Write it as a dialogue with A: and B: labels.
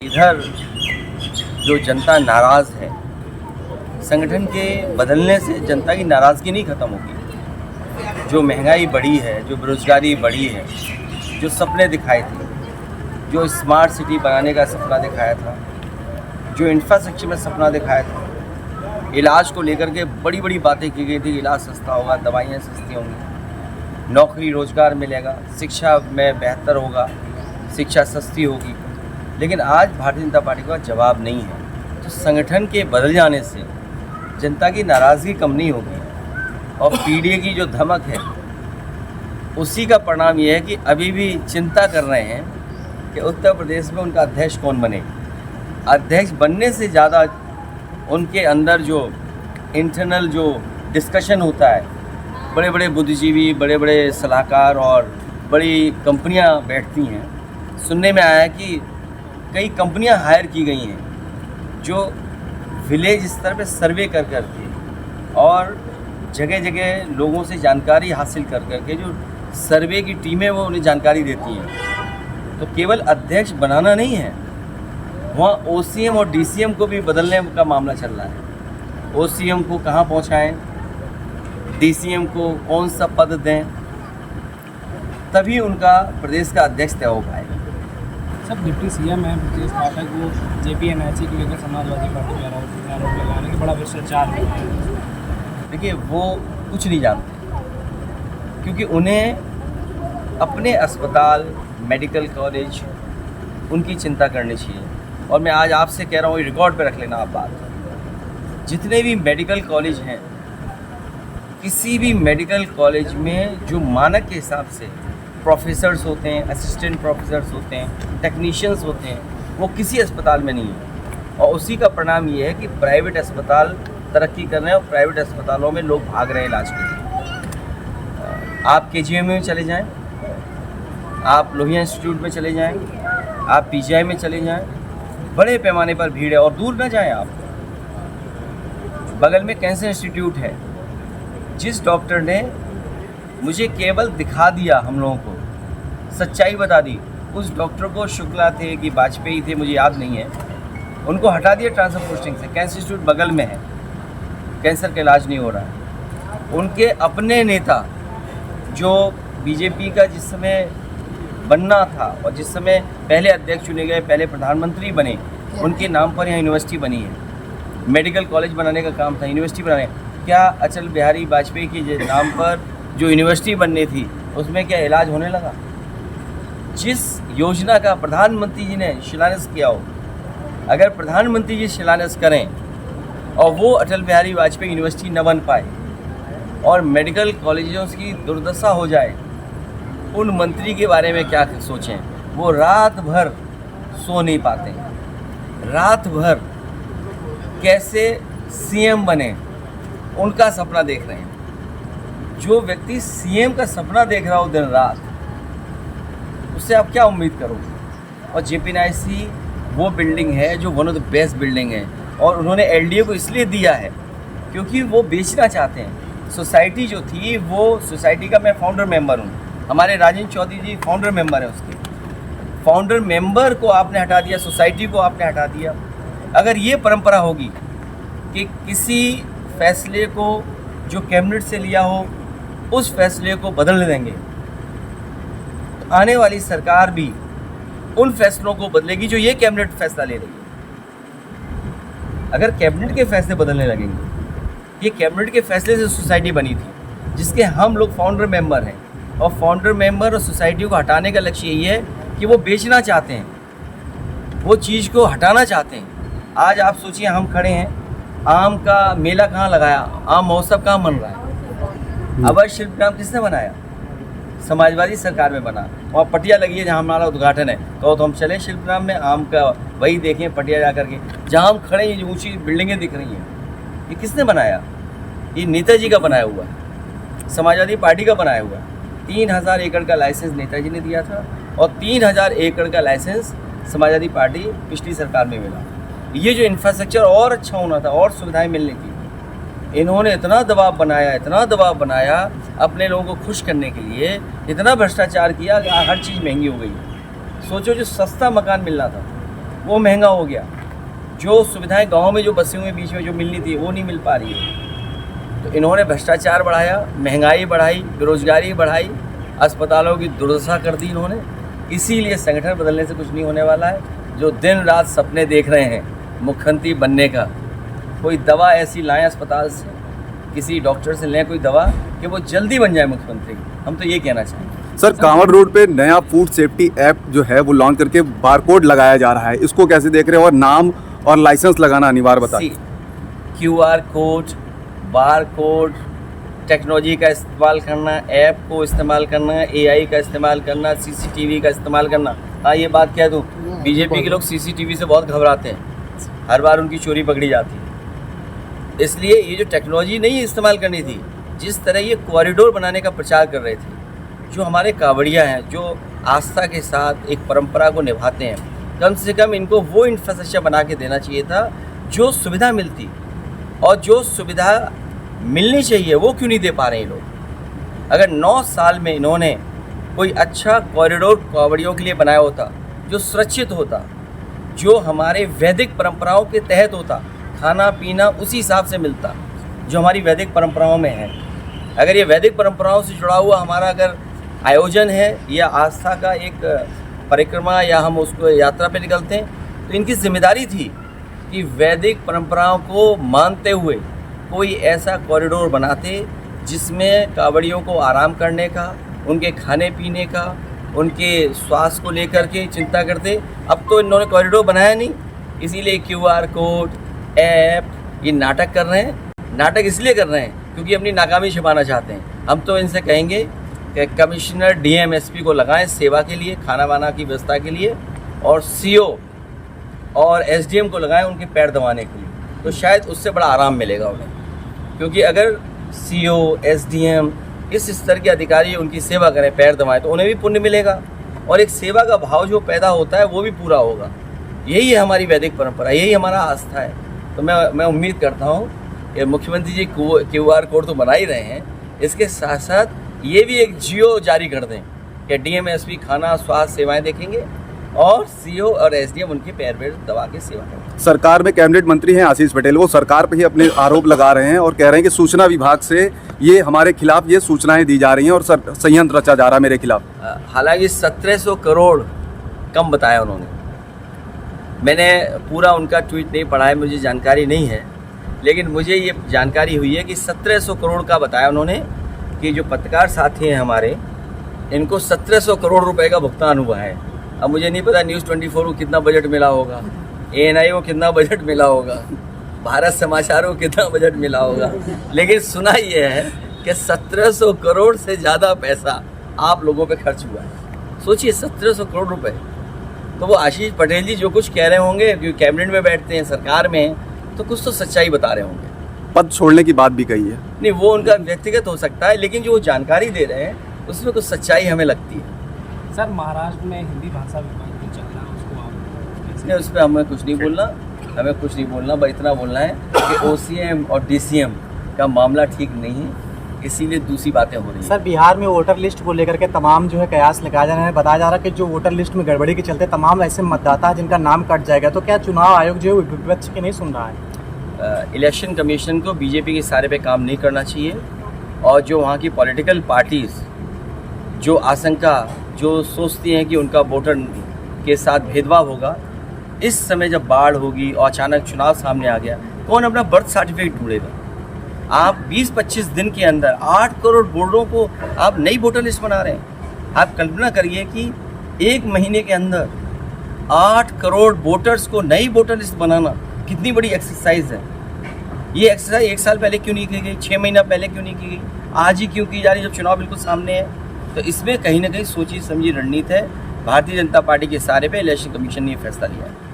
A: इधर जो जनता नाराज़ है, संगठन के बदलने से जनता की नाराज़गी नहीं ख़त्म होगी। जो महंगाई बढ़ी है, जो बेरोज़गारी बढ़ी है, जो सपने दिखाए थे, जो स्मार्ट सिटी बनाने का सपना दिखाया था, जो इंफ्रास्ट्रक्चर में सपना दिखाया था, इलाज को लेकर के बड़ी बड़ी बातें की गई थी। इलाज सस्ता होगा, दवाइयाँ सस्ती होंगी, नौकरी रोज़गार मिलेगा, शिक्षा में बेहतर होगा, शिक्षा सस्ती होगी। लेकिन आज भारतीय जनता पार्टी का जवाब नहीं है। तो संगठन के बदल जाने से जनता की नाराज़गी कम नहीं होगी और पीडीए की जो धमक है उसी का परिणाम ये है कि अभी भी चिंता कर रहे हैं कि उत्तर प्रदेश में उनका अध्यक्ष कौन बने। अध्यक्ष बनने से ज़्यादा उनके अंदर जो इंटरनल जो डिस्कशन होता है, बड़े बड़े बुद्धिजीवी, बड़े बड़े सलाहकार और बड़ी कंपनियां बैठती हैं। सुनने में आया है कि कई कंपनियां हायर की गई हैं जो विलेज स्तर पे सर्वे कर करके और जगह जगह लोगों से जानकारी हासिल कर करके जो सर्वे की टीमें वो उन्हें जानकारी देती हैं। तो केवल अध्यक्ष बनाना नहीं है, वहाँ ओसीएम और डीसीएम को भी बदलने का मामला चल रहा है। ओसीएम को कहाँ पहुँचाएँ, डीसीएम को कौन सा पद दें, तभी उनका प्रदेश का अध्यक्ष तय हो पाएगा।
B: सब डिप्टी सीएम है ब्रजेश पाठक, वो जेपीएनएचई को लेकर समाजवादी पार्टी में आरोप लगाने के बड़ा भ्रष्टाचार हुआ है।
A: देखिए, वो कुछ नहीं जानते क्योंकि उन्हें अपने अस्पताल, मेडिकल कॉलेज, उनकी चिंता करनी चाहिए। और मैं आज आपसे कह रहा हूँ, रिकॉर्ड पे रख लेना आप बात, जितने भी मेडिकल कॉलेज हैं, किसी भी मेडिकल कॉलेज में जो मानक के हिसाब से प्रोफेसर्स होते हैं, असिस्टेंट प्रोफेसर्स होते हैं, टेक्नीशियंस होते हैं, वो किसी अस्पताल में नहीं है। और उसी का परिणाम ये है कि प्राइवेट अस्पताल तरक्की कर रहे हैं और प्राइवेट अस्पतालों में लोग भाग रहे हैं इलाज के लिए। आप केजीएम में चले जाएं, आप लोहिया इंस्टीट्यूट में चले जाएं, आप पीजीआई में चले जाएं, बड़े पैमाने पर भीड़ है। और दूर ना जाएं आप, बगल में कैंसर इंस्टीट्यूट है। जिस डॉक्टर ने मुझे केवल दिखा दिया, हम लोगों को सच्चाई बता दी, उस डॉक्टर को शुक्ला थे कि वाजपेयी थे, मुझे याद नहीं है, उनको हटा दिया ट्रांसफर पोस्टिंग से। कैंसर इंस्टीट्यूट बगल में है, कैंसर का इलाज नहीं हो रहा है। उनके अपने नेता जो बीजेपी का जिस समय बनना था और जिस समय पहले अध्यक्ष चुने गए, पहले प्रधानमंत्री बने, उनके नाम पर यहाँ यूनिवर्सिटी बनी है। मेडिकल कॉलेज बनाने का काम था, यूनिवर्सिटी बनाने। क्या अटल बिहारी वाजपेयी के नाम पर जो यूनिवर्सिटी बननी थी उसमें क्या इलाज होने लगा? जिस योजना का प्रधानमंत्री जी ने शिलान्यास किया हो, अगर प्रधानमंत्री जी शिलान्यास करें और वो अटल बिहारी वाजपेयी यूनिवर्सिटी न बन पाए और मेडिकल कॉलेजों की दुर्दशा हो जाए, उन मंत्री के बारे में क्या सोचें? वो रात भर सो नहीं पाते, रात भर कैसे सीएम बने उनका सपना देख रहे हैं। जो व्यक्ति सीएम का सपना देख रहा हो दिन रात, उससे आप क्या उम्मीद करोगे? और जेपीएनआईसी वो बिल्डिंग है जो one of the best building है और उन्होंने एलडीए को इसलिए दिया है क्योंकि वो बेचना चाहते हैं। सोसाइटी जो थी, वो सोसाइटी का मैं फाउंडर मेंबर हूँ, हमारे राजेंद्र चौधरी जी फाउंडर मेंबर हैं। उसके फाउंडर मेंबर को आपने हटा दिया, सोसाइटी को आपने हटा दिया। अगर ये परंपरा होगी कि किसी फैसले को जो कैबिनेट से लिया हो उस फैसले को बदलने देंगे, तो आने वाली सरकार भी उन फैसलों को बदलेगी जो ये कैबिनेट फैसला ले रही है। अगर कैबिनेट के फैसले बदलने लगेंगे, ये कैबिनेट के फैसले से सोसाइटी बनी थी जिसके हम लोग फाउंडर मेंबर हैं, और फाउंडर मेंबर और सोसाइटी को हटाने का लक्ष्य यही है कि वो बेचना चाहते हैं, वो चीज़ को हटाना चाहते हैं। आज आप सोचिए, हम खड़े हैं, आम का मेला कहाँ लगाया, आम महोत्सव कहाँ बन रहा है? अवध शिल्पग्राम किसने बनाया? समाजवादी सरकार में बना। वहाँ पटिया लगी है जहाँ हमारा उद्घाटन है, कहो तो हम चले शिल्पग्राम में, आम का वही देखें पटिया जा करके। जहाँ हम खड़े हैं, ऊंची बिल्डिंगें दिख रही हैं, ये किसने बनाया? ये नेताजी का बनाया हुआ है, समाजवादी पार्टी का बनाया हुआ है। 3000 एकड़ का लाइसेंस नेताजी ने दिया था और 3000 एकड़ का लाइसेंस समाजवादी पार्टी पिछली सरकार में मिला। ये जो इंफ्रास्ट्रक्चर और अच्छा होना था और सुविधाएं मिलनी थी, इन्होंने इतना दबाव बनाया अपने लोगों को खुश करने के लिए, इतना भ्रष्टाचार किया कि हर चीज़ महंगी हो गई। सोचो, जो सस्ता मकान मिलना था वो महंगा हो गया। जो सुविधाएं गांव में जो बसी हुई बीच में जो मिलनी थी वो नहीं मिल पा रही है। तो इन्होंने भ्रष्टाचार बढ़ाया, महंगाई बढ़ाई, बेरोजगारी बढ़ाई, अस्पतालों की दुर्दशा कर दी इन्होंने। इसीलिए संगठन बदलने से कुछ नहीं होने वाला है। जो दिन रात सपने देख रहे हैं मुख्यमंत्री बनने का, कोई दवा ऐसी लाएं अस्पताल से, किसी डॉक्टर से लें कोई दवा कि वो जल्दी बन जाए मुख्यमंत्री। हम तो ये कहना चाहेंगे।
C: सर, कांवड़ रोड पे नया फूड सेफ्टी ऐप जो है वो लॉन्च करके बारकोड लगाया जा रहा है, इसको कैसे देख रहे हो और नाम और लाइसेंस लगाना अनिवार्य बताइए।
A: QR code, bar code, technology का इस्तेमाल करना, ऐप को इस्तेमाल करना, AI का इस्तेमाल करना, CCTV का इस्तेमाल करना। हाँ, ये बात कह दूँ, बीजेपी के लोग CCTV से बहुत घबराते हैं, हर बार उनकी चोरी पकड़ी जाती है। इसलिए ये जो टेक्नोलॉजी नहीं इस्तेमाल करनी थी, जिस तरह ये कॉरिडोर बनाने का प्रचार कर रहे थे, जो हमारे कांवड़िया हैं जो आस्था के साथ एक परंपरा को निभाते हैं, कम से कम इनको वो इंफ्रास्ट्रक्चर बना के देना चाहिए था जो सुविधा मिलती, और जो सुविधा मिलनी चाहिए वो क्यों नहीं दे पा रहे हैं लोग। अगर 9 साल में इन्होंने कोई अच्छा कॉरिडोर कांवड़ियों के लिए बनाया होता, जो सुरक्षित होता, जो हमारे वैदिक परंपराओं के तहत होता, खाना पीना उसी हिसाब से मिलता जो हमारी वैदिक परंपराओं में है। अगर ये वैदिक परंपराओं से जुड़ा हुआ हमारा अगर आयोजन है या आस्था का एक परिक्रमा या हम उसको यात्रा पे निकलते हैं, तो इनकी जिम्मेदारी थी कि वैदिक परंपराओं को मानते हुए कोई ऐसा कॉरिडोर बनाते जिसमें कांवड़ियों को आराम करने का, उनके खाने पीने का, उनके स्वास्थ्य को लेकर के चिंता करते। अब तो इन्होंने कॉरिडोर बनाया नहीं, इसीलिए QR कोड, ऐप, ये नाटक कर रहे हैं। नाटक इसलिए कर रहे हैं क्योंकि अपनी नाकामी छिपाना चाहते हैं। हम तो इनसे कहेंगे कि कमिश्नर DM SP को लगाएं सेवा के लिए, खाना वाना की व्यवस्था के लिए, और CO और SDM को लगाएं उनके पैर दबाने के लिए, तो शायद उससे बड़ा आराम मिलेगा उन्हें। क्योंकि अगर CO, SDM इस स्तर के अधिकारी उनकी सेवा करें, पैर दबाएं, तो उन्हें भी पुण्य मिलेगा और एक सेवा का भाव जो पैदा होता है वो भी पूरा होगा। यही है हमारी वैदिक परंपरा, यही हमारा आस्था है। तो मैं उम्मीद करता हूँ कि मुख्यमंत्री जी QR कोड तो बना ही रहे हैं, इसके साथ साथ ये भी एक जियो जारी कर दें कि DM SP खाना स्वास्थ्य सेवाएं देखेंगे और CO और SDM उनके पैर दबा के सेवा करेंगे।
C: सरकार में कैबिनेट मंत्री हैं आशीष पटेल, वो सरकार पे ही अपने आरोप लगा रहे हैं और कह रहे हैं कि सूचना विभाग से ये हमारे खिलाफ ये सूचनाएं दी जा रही हैं और षड्यंत्र रचा जा रहा है मेरे खिलाफ।
A: हालांकि 1700 करोड़ कम बताया उन्होंने। मैंने पूरा उनका ट्वीट नहीं पढ़ा है, मुझे जानकारी नहीं है, लेकिन मुझे ये जानकारी हुई है कि 1700 करोड़ का बताया उन्होंने कि जो पत्रकार साथी हैं हमारे, इनको 1700 करोड़ रुपए का भुगतान हुआ है। अब मुझे नहीं पता News 24 को कितना बजट मिला होगा, ANI को कितना बजट मिला होगा, भारत समाचार को कितना बजट मिला होगा, लेकिन सुना ये है कि 1700 करोड़ से ज़्यादा पैसा आप लोगों पे खर्च हुआ है। सोचिए 1700 करोड़ रुपए। तो वो आशीष पटेल जी जो कुछ कह रहे होंगे, क्योंकि कैबिनेट में बैठते हैं, सरकार में हैं, तो कुछ तो सच्चाई बता रहे होंगे।
C: पद छोड़ने की बात भी कही है।
A: नहीं, वो उनका व्यक्तिगत हो सकता है, लेकिन जो वो जानकारी दे रहे हैं उसमें कुछ सच्चाई हमें लगती है।
B: सर, महाराष्ट्र में हिंदी भाषा विवाद जो चल रहा है उसको आप
A: नहीं, उस पर हमें कुछ नहीं बोलना, बस इतना बोलना है कि OCM और DCM का मामला ठीक नहीं है, इसीलिए दूसरी बातें हो रही हैं।
D: सर, बिहार में वोटर लिस्ट को लेकर के तमाम जो है कयास लगाया जा रहा है, बताया जा रहा है कि जो वोटर लिस्ट में गड़बड़ी के चलते तमाम ऐसे मतदाता हैं जिनका नाम कट जाएगा, तो क्या चुनाव आयोग जो है विपक्ष की नहीं सुन रहा है?
A: इलेक्शन कमीशन को बीजेपी के इशारे पे काम नहीं करना चाहिए, और जो वहाँ की पॉलिटिकल पार्टीज़ जो आशंका जो सोचती हैं कि उनका वोटर के साथ भेदभाव होगा, इस समय जब बाढ़ होगी और अचानक चुनाव सामने आ गया, कौन अपना बर्थ सर्टिफिकेट ढूंढेगा? आप 20-25 दिन के अंदर 8 करोड़ वोटरों को आप नई वोटर लिस्ट बना रहे हैं। आप कल्पना करिए कि 1 महीने के अंदर 8 करोड़ वोटर्स को नई वोटर लिस्ट बनाना कितनी बड़ी एक्सरसाइज है। ये एक्सरसाइज 1 साल पहले क्यों नहीं की गई, 6 महीना पहले क्यों नहीं की गई, आज ही क्यों की जा रही जब चुनाव बिल्कुल सामने है? तो इसमें कहीं ना कहीं सोची समझी रणनीति है। भारतीय जनता पार्टी के इशारे पे इलेक्शन कमीशन ने ये फैसला लिया है।